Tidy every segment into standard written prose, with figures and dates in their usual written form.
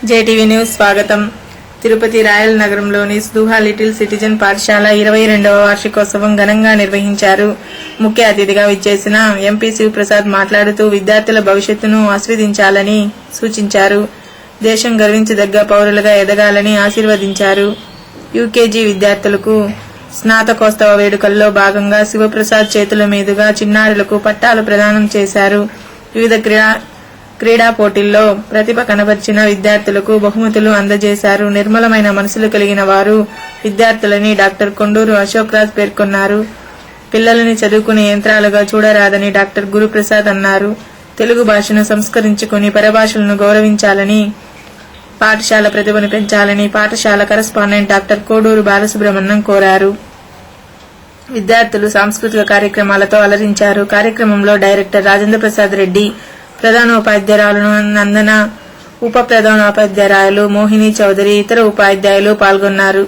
JTV news స్వాగతం. Tirupati royal నగరంలోని స్దుహా little citizen పాఠశాల 22వ వార్షికోత్సవం ఘనంగా నిర్వహించారు. ముఖ్య అతిథిగా విచ్చేసిన ఎంపీ శివప్రసాద్ మాట్లాడుతూ విద్యార్థుల భవిష్యత్తును ఆస్వాదించాలని సూచించారు. దేశం గర్వించదగ్గ పౌరులుగా ఎదగాలని ఆశీర్వదించారు. యూకేజీ విద్యార్థులకు స్నాతకోత్సవ వేడుకల్లో భాగంగా శివప్రసాద్ చేతుల మీదుగా చిన్నారులకు పట్టాలు ప్రదానం చేశారు. వివిధ క్రీడా పోటీల్లో ప్రతిభ కనబర్చిన విద్యార్థులకు బహుమతులు అందజేశారు. నిర్మలమైన మనసులు కలిగిన వారు విద్యార్థులని డాక్టర్ కొండూరు అశోక్ రాజ్ పేర్కొన్నారు. పిల్లలని చదువుకునే యంత్రాలుగా చూడరాదని డాక్టర్ గురుప్రసాద్ అన్నారు. తెలుగు భాషను సంస్కరించుకుని పరభాషలను గౌరవించాలని, పాఠశాల ప్రతిభను పెంచాలని పాఠశాల కరస్పాండెంట్ డాక్టర్ కోడూరు బాలసుబ్రహ్మణ్యం కోరారు. విద్యార్థులు సాంస్కృతిక కార్యక్రమాలతో అలరించారు. కార్యక్రమంలో డైరెక్టర్ రాజేంద్ర ప్రసాద్ రెడ్డి, ప్రధానోపాధ్యాయురాలు నందన, ఉప ప్రధానోపాధ్యాయురాలు మోహిని చౌదరి, ఇతర ఉపాధ్యాయులు పాల్గొన్నారు.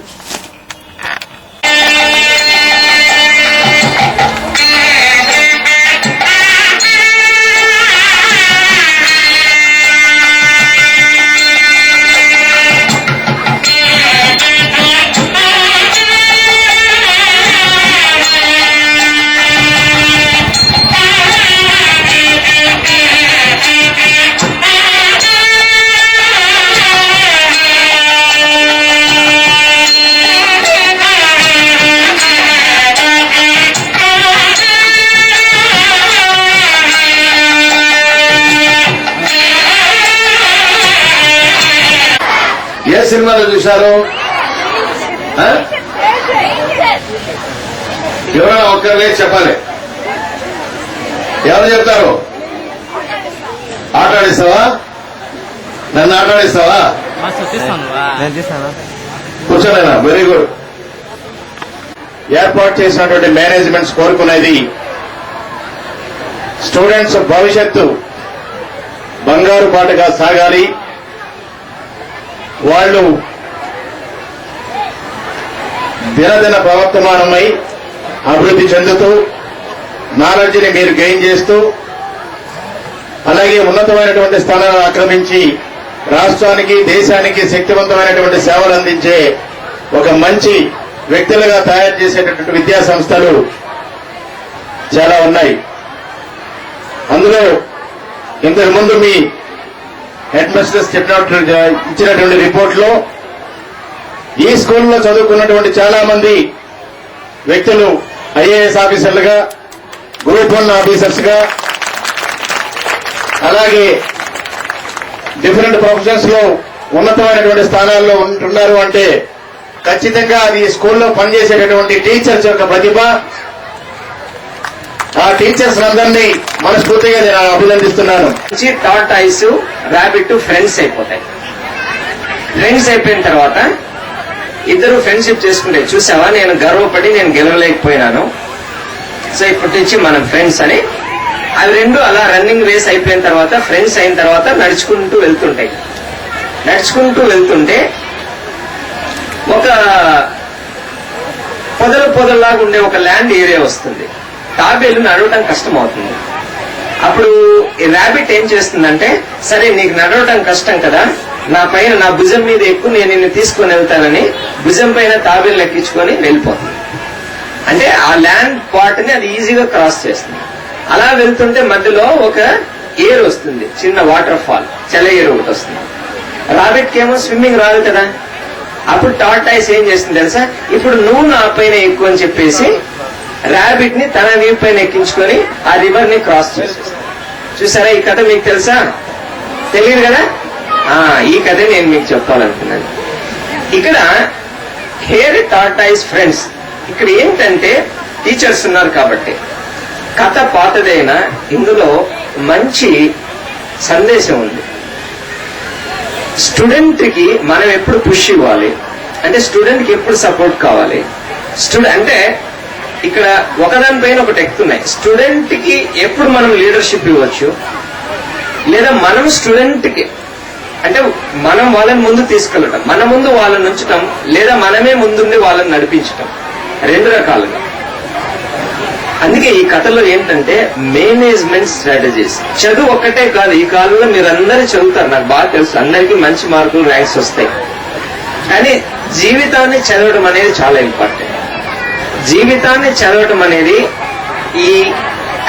ఏ సినిమాలో చూశారు? ఎవరైనా ఒక్కరే చెప్పాలి. ఎవరు చెప్తారు? ఆట ఆడిస్తావా? నన్ను ఆట ఆడిస్తావా? కూర్చోలేనా? Very good. ఏర్పాటు చేసినటువంటి మేనేజ్మెంట్స్ కోరుకునేది స్టూడెంట్స్ భవిష్యత్తు బంగారు బాటగా సాగాలి. వాళ్ళు దినదిన ప్రవర్తమానమై అభివృద్ధి చెందుతూ నాలెడ్జిని మీరు గెయిన్ చేస్తూ అలాగే ఉన్నతమైనటువంటి స్థానాలను ఆక్రమించి రాష్ట్రానికి, దేశానికి శక్తివంతమైనటువంటి సేవలు అందించే ఒక మంచి వ్యక్తులుగా తయారు చేసేటటువంటి విద్యా సంస్థలు చాలా ఉన్నాయి. అందులో ఇంతకు ముందు మీ హెడ్ మాస్టర్స్ ఇచ్చినటువంటి రిపోర్ట్ లో ఈ స్కూల్లో చదువుకున్నటువంటి చాలా మంది వ్యక్తులు ఐఏఎస్ ఆఫీసర్లుగా, గ్రూప్ 1 ఆఫీసర్స్ గా, అలాగే డిఫరెంట్ ప్రొఫెషన్స్ లో ఉన్నతమైనటువంటి స్థానాల్లో ఉంటున్నారు. అంటే ఖచ్చితంగా అది స్కూల్లో పనిచేసేటటువంటి టీచర్స్ యొక్క ప్రతిభ. ఆ టీచర్స్ అందరినీ మనస్ఫూర్తిగా నేను అభినందిస్తున్నాను. టాట్ ఐస్ ర్యాబిట్ ఫ్రెండ్స్ అయిపోతాయి. ఫ్రెండ్స్ అయిపోయిన తర్వాత ఇద్దరు ఫ్రెండ్షిప్ చేసుకుంటే, చూసావా నేను గర్వపడి నేను గెలవలేకపోయినాను, సో ఇప్పటి నుంచి మనం ఫ్రెండ్స్ అని. అవి రెండు అలా రన్నింగ్ రేస్ అయిపోయిన తర్వాత, ఫ్రెండ్స్ అయిన తర్వాత నడుచుకుంటూ వెళ్తుంటాయి. నడుచుకుంటూ వెళ్తుంటే ఒక పొదల్లాగా ఉండే ఒక ల్యాండ్ ఏరియా వస్తుంది. తాబేలు నడవటం కష్టం అవుతుంది. అప్పుడు ఈ ర్యాబిట్ ఏం చేస్తుందంటే, సరే నీకు నడవటం కష్టం కదా, నా పైన నా భుజం మీద ఎక్కువ నేను నిన్ను తీసుకుని వెళ్తానని భుజం పైన తాబేలు ఎక్కించుకొని వెళ్ళిపోతుంది. అంటే ఆ ల్యాండ్ పార్ట్ ని అది ఈజీగా క్రాస్ చేస్తుంది. అలా వెళ్తుంటే మధ్యలో ఒక ఏర్ వస్తుంది, చిన్న వాటర్ ఫాల్, చల్ల ఏరు ఒకటి వస్తుంది. ర్యాబిట్ కి ఏమో స్విమ్మింగ్ రాదు కదా. అప్పుడు టార్టాయిస్ ఏం చేస్తుంది తెలుసా, ఇప్పుడు నువ్వు నా పైన ఎక్కువ అని చెప్పేసి ర్యాబిట్ ని తన వీపు పైన ఎక్కించుకొని ఆ రివర్ ని క్రాస్ చేస్తుంది. చూసారా ఈ కథ మీకు తెలుసా? తెలియదు కదా. ఈ కథ నేను మీకు చెప్పాలనుకున్నాను. ఇక్కడ హేర్ టార్టాయిస్ ఫ్రెండ్స్. ఇక్కడ ఏంటంటే టీచర్స్ ఉన్నారు కాబట్టి కథ పాతదైనా ఇందులో మంచి సందేశం ఉంది. స్టూడెంట్ కి మనం ఎప్పుడు పుష్ ఇవ్వాలి అంటే, స్టూడెంట్ కి ఎప్పుడు సపోర్ట్ కావాలి. అంటే ఇక్కడ ఒకదానిపైన ఒకటి ఎక్కుతున్నాయి. స్టూడెంట్ కి ఎప్పుడు మనం లీడర్షిప్ ఇవ్వచ్చు, లేదా మనం స్టూడెంట్ కి అంటే మనం వాళ్ళని ముందు తీసుకెళ్లటం, మన ముందు వాళ్ళని ఉంచటం, లేదా మనమే ముందుండి వాళ్ళని నడిపించటం, రెండు రకాలుగా. అందుకే ఈ కథలో ఏంటంటే మేనేజ్మెంట్ స్ట్రాటజీస్. చదువు ఒక్కటే కాదు, ఈ కాలంలో మీరు అందరూ చదువుతారు, నాకు బాగా తెలుసు, అందరికీ మంచి మార్కులు, ర్యాంక్స్ వస్తాయి. కానీ జీవితాన్ని చదవడం అనేది చాలా ఇంపార్టెంట్. జీవితాన్ని చదవడం అనేది ఈ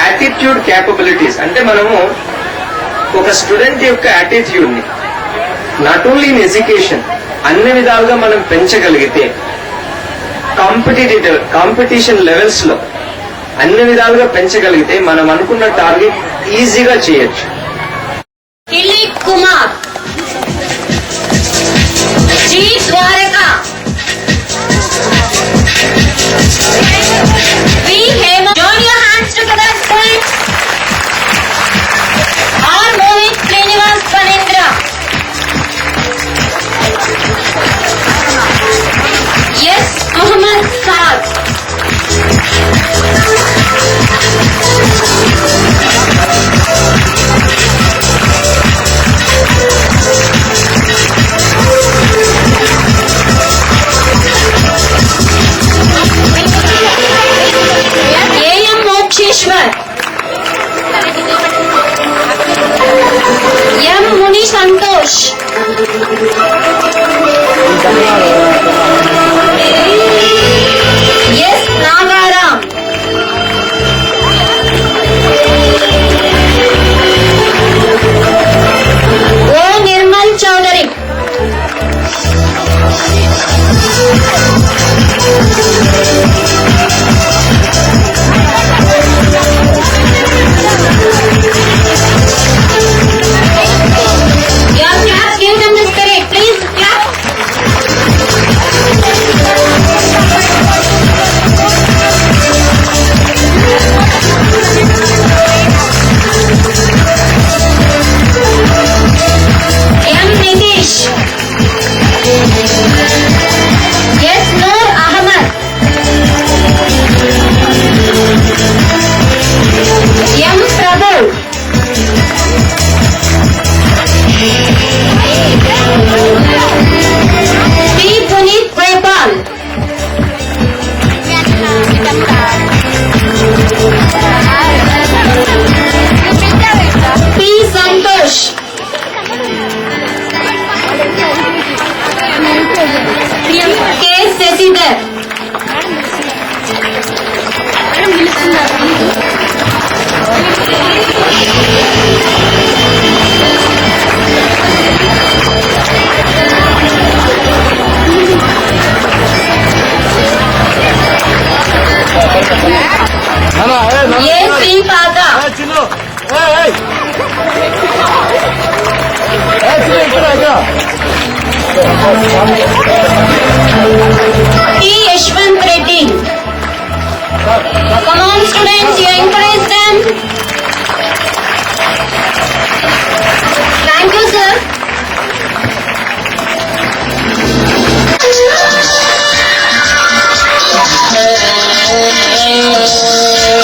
యాటిట్యూడ్ క్యాపబిలిటీస్, అంటే మనము ఒక స్టూడెంట్ యొక్క యాటిట్యూడ్ ని నాట్ ఓన్లీ ఇన్ ఎడ్యుకేషన్ అన్ని విధాలుగా మనం పెంచగలిగితే కాంపిటీషన్ లెవెల్స్ లో అన్ని విధాలుగా పెంచగలిగితే మనం అనుకున్న టార్గెట్ ఈజీగా చేయొచ్చు. Dilip Kumar, G Dwaraka, V Hema. Join your hands together, students. R. Mohit Srinivas Panendra. Yes, Muhammad Saad. A.M. Moksheshwar. M. Muni Santosh. S. Nagaram. O. Nirmal Chaudhary. Your clap, give them the spirit. Please clap. M. Nitish. Yes, Noor Ahmad. M. Prabhu. P. Puneet Gopal. P. Santosh. K. Seshidhar. A. Sripada. T. Yashwant Reddy. Come on, students, you encourage them. Thank you, sir.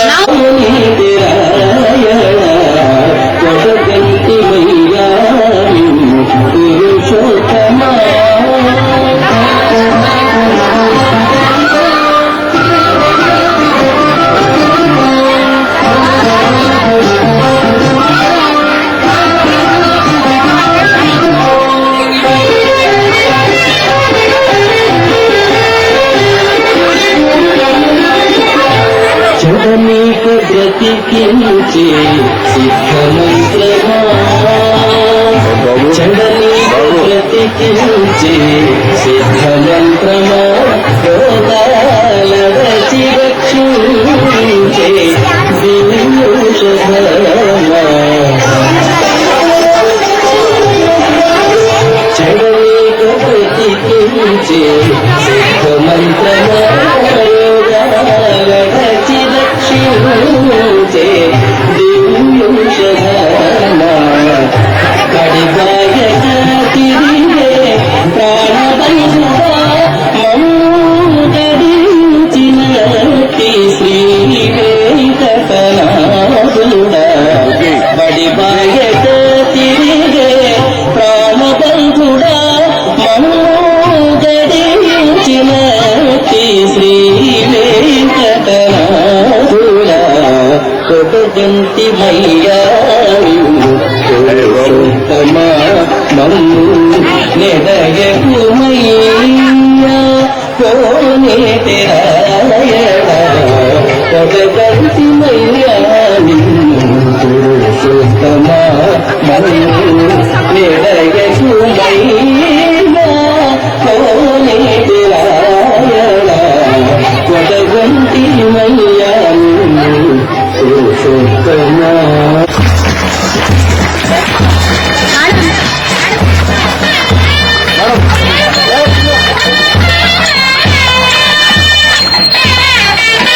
Now, చదనీకు బ్రతికించే సిద్ధమంత్రమా, చదనీకు బ్రతికించే సిద్ధమంత్రమా, రోగాలడచి రక్షించే దివ్యౌషధమా, చదనీకు బ్రతికించే సిద్ధమంత్రమా, రోగాలడచి రక్షించే దివ్యౌషధమా, కడిబాయక తిరిగే ప్రాణబంధుడా, మమ్ము గడించినట్టి శ్రీ వెంకటనాథుడా, బడిబాయక తిరిగే ప్రాణబంధుడా, మమ్ము గడించినట్టి కొడగంటి మయ్యారు మమ్ము నెడగ